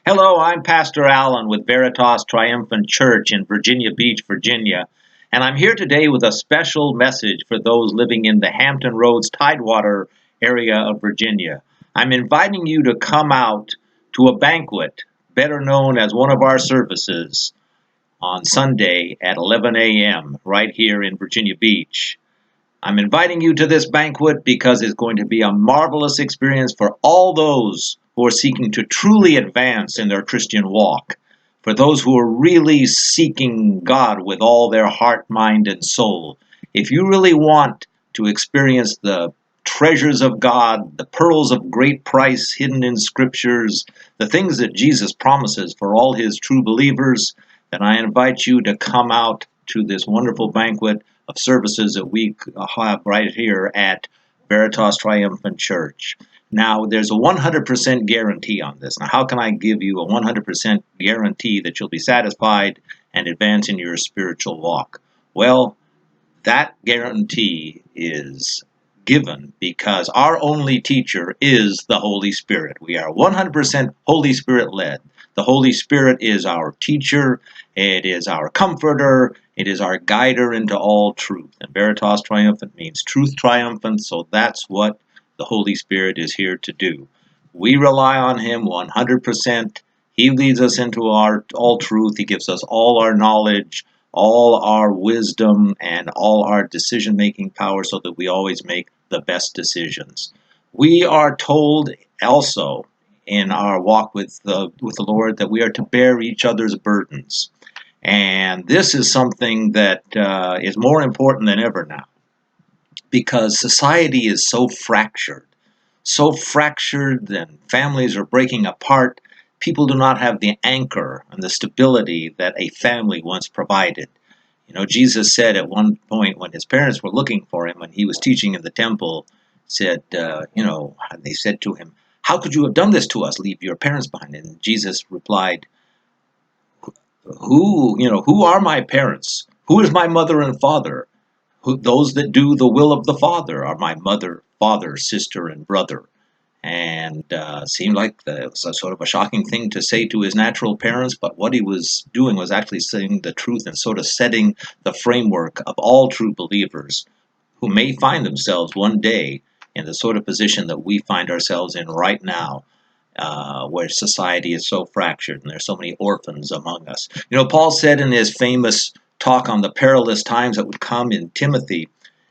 Hello, I'm Pastor Allen with Veritas Triumphant Church in Virginia Beach, Virginia, and I'm here today with a special message for those living in the Hampton Roads Tidewater area of Virginia. I'm inviting you to come out to a banquet, better known as one of our services, on Sunday at 11 a.m. right here in Virginia Beach. I'm inviting you to this banquet because it's going to be a marvelous experience for all those who are seeking to truly advance in their Christian walk, for those who are really seeking God with all their heart, mind, and soul. If you really want to experience the treasures of God, the pearls of great price hidden in scriptures, the things that Jesus promises for all his true believers, then I invite you to come out to this wonderful banquet of services that we have right here at Veritas Triumphant Church. Now, there's a 100% guarantee on this. Now, how can I give you a 100% guarantee that you'll be satisfied and advance in your spiritual walk? Well, that guarantee is given because our only teacher is the Holy Spirit. We are 100% Holy Spirit led. The Holy Spirit is our teacher, it is our comforter, it is our guider into all truth. And Veritas Triumphant means truth triumphant, so that's what the Holy Spirit is here to do. We rely on him 100%. He leads us into all truth. He gives us all our knowledge, all our wisdom, and all our decision-making power so that we always make the best decisions. We are told also in our walk with the Lord that we are to bear each other's burdens. And this is something that is more important than ever now because society is so fractured, and families are breaking apart. People do not have the anchor and the stability that a family once provided. You know, Jesus said at one point when his parents were looking for him, when he was teaching in the temple, said, and they said to him, "How could you have done this to us? Leave your parents behind." And Jesus replied, who are my parents? Who is my mother and father? Those that do the will of the Father are my mother, father, sister, and brother. And seemed like it was a sort of a shocking thing to say to his natural parents, but what he was doing was actually saying the truth and sort of setting the framework of all true believers who may find themselves one day in the sort of position that we find ourselves in right now, where society is so fractured and there's so many orphans among us. You know, Paul said in his famous talk on the perilous times that would come in Timothy,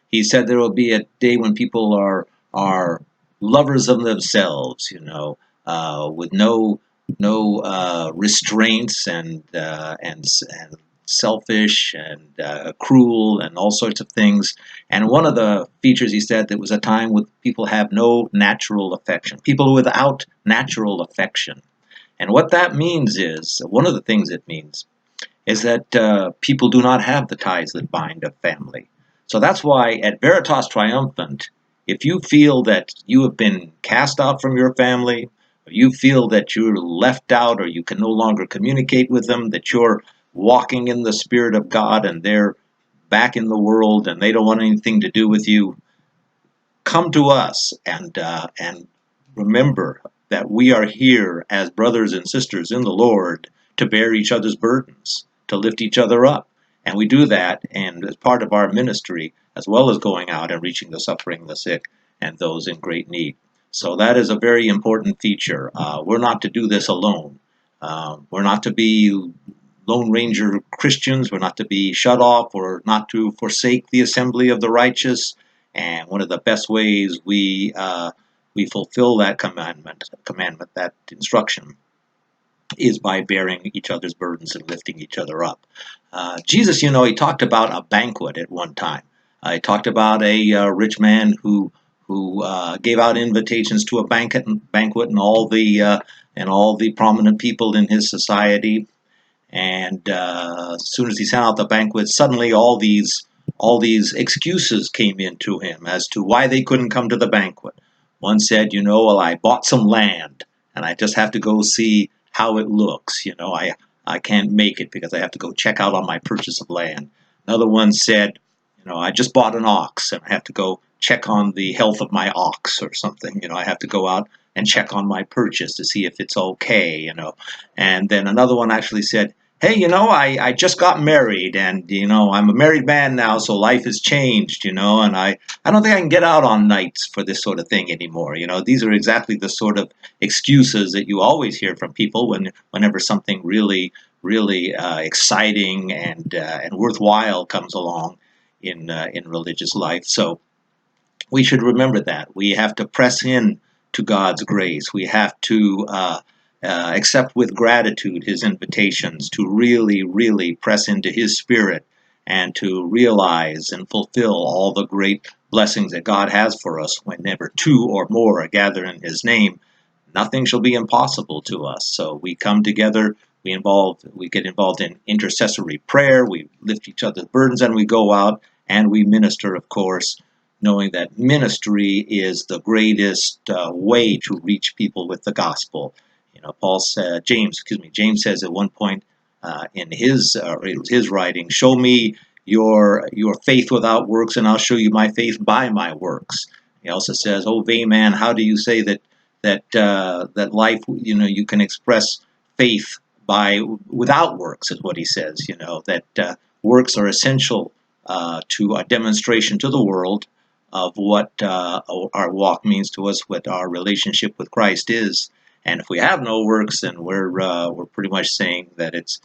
he said there will be a day when people are lovers of themselves, with no restraints and selfish and cruel and all sorts of things. And one of the features he said that was a time when people have no natural affection, people without natural affection. And what that means is, one of the things it means is that people do not have the ties that bind a family. So that's why at Veritas Triumphant, if you feel that you have been cast out from your family, or you feel that you're left out, or you can no longer communicate with them, that you're walking in the Spirit of God and they're back in the world and they don't want anything to do with you, come to us and remember that we are here as brothers and sisters in the Lord to bear each other's burdens, to lift each other up. And we do that and as part of our ministry, as well as going out and reaching the suffering, the sick, and those in great need. So that is a very important feature. We're not to do this alone. We're not to be Lone Ranger Christians. We're not to be shut off or not to forsake the assembly of the righteous. And one of the best ways we fulfill that commandment, that instruction, is by bearing each other's burdens and lifting each other up. Jesus, he talked about a banquet at one time. He talked about a rich man who gave out invitations to a banquet and all the prominent people in his society. And as soon as he sent out the banquet, suddenly all these excuses came into him as to why they couldn't come to the banquet. One said, well, I bought some land and I just have to go see how it looks. I can't make it because I have to go check out on my purchase of land. Another one said, I just bought an ox and I have to go check on the health of my ox or something. I have to go out and check on my purchase to see if it's okay, And then another one actually said, hey, I just got married, and I'm a married man now, so life has changed, and I don't think I can get out on nights for this sort of thing anymore. These are exactly the sort of excuses that you always hear from people whenever something really, really exciting and worthwhile comes along in religious life. So we should remember that we have to press in to God's grace. We have to accept with gratitude His invitations to really, really press into His Spirit and to realize and fulfill all the great blessings that God has for us. Whenever two or more are gathered in His name, nothing shall be impossible to us. So we come together. We get involved in intercessory prayer. We lift each other's burdens, and we go out and we minister, of course, knowing that ministry is the greatest way to reach people with the gospel. James says at one point in his writing, "Show me your faith without works, and I'll show you my faith by my works." He also says, "Oh, vain man, how do you say that life, you can express faith without works?" Is what he says. That works are essential to a demonstration to the world of what our walk means to us, what our relationship with Christ is. And if we have no works, then we're pretty much saying that it's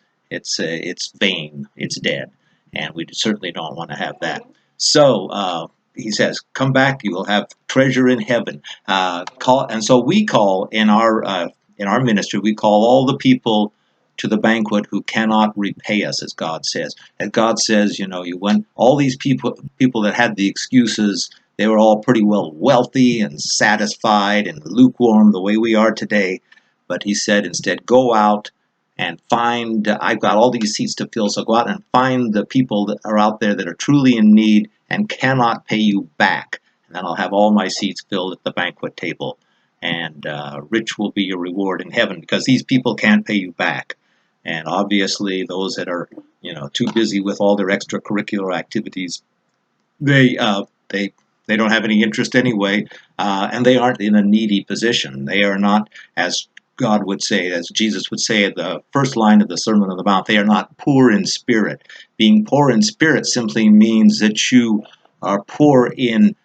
vain, it's dead, and we certainly don't want to have that. So he says, "Come back, you will have treasure in heaven." And so we call in our ministry, we call all the people to the banquet who cannot repay us, as God says. And God says, you went all these people that had the excuses. They were all pretty well wealthy and satisfied and lukewarm the way we are today. But He said instead, go out and find. I've got all these seats to fill, so go out and find the people that are out there that are truly in need and cannot pay you back. And then I'll have all my seats filled at the banquet table. And rich will be your reward in heaven, because these people can't pay you back. And obviously, those that are, too busy with all their extracurricular activities, they don't have any interest anyway, and they aren't in a needy position. They are not, as God would say, as Jesus would say at the first line of the Sermon on the Mount, they are not poor in spirit. Being poor in spirit simply means that you are poor in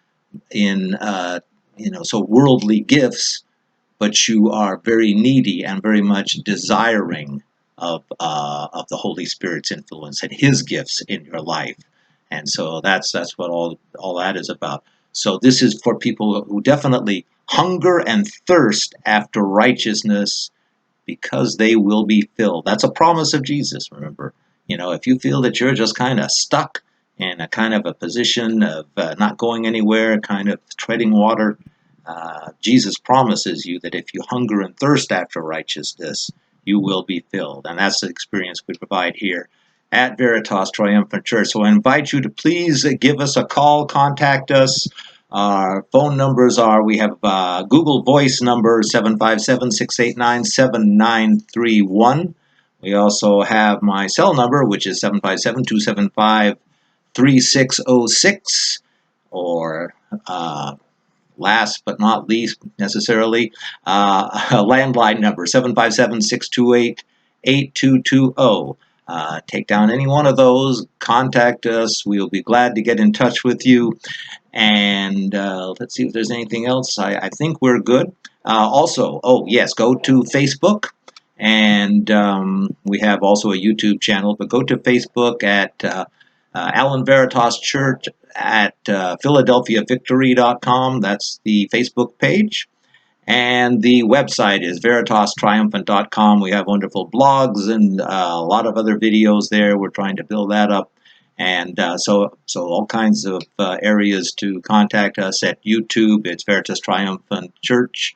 worldly gifts, but you are very needy and very much desiring of the Holy Spirit's influence and His gifts in your life. And so that's what all that is about. So this is for people who definitely hunger and thirst after righteousness, because they will be filled. That's a promise of Jesus, remember. If you feel that you're just kind of stuck in a kind of a position of not going anywhere, kind of treading water, Jesus promises you that if you hunger and thirst after righteousness, you will be filled. And that's the experience we provide here at Veritas Triumphant Church. So I invite you to please give us a call, contact us. Our phone numbers are, we have Google Voice number 757-689-7931. We also have my cell number, which is 757-275-3606, or last but not least necessarily, a landline number, 757-628-8220. Take down any one of those, contact us. We'll be glad to get in touch with you. And let's see if there's anything else. I think we're good. Also, go to Facebook. And we have also a YouTube channel. But go to Facebook at Allen Veritas Church at PhiladelphiaVictory.com. That's the Facebook page. And the website is VeritasTriumphant.com. We have wonderful blogs and a lot of other videos there. We're trying to build that up. And so all kinds of areas to contact us. At YouTube, it's Veritas Triumphant Church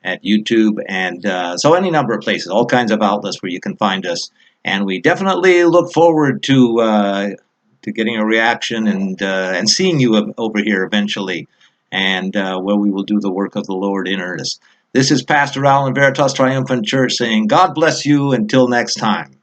at YouTube. And so any number of places, all kinds of outlets where you can find us. And we definitely look forward to getting a reaction and seeing you over here eventually, and where we will do the work of the Lord in earnest. This is Pastor Allen, Veritas Triumphant Church, saying God bless you until next time.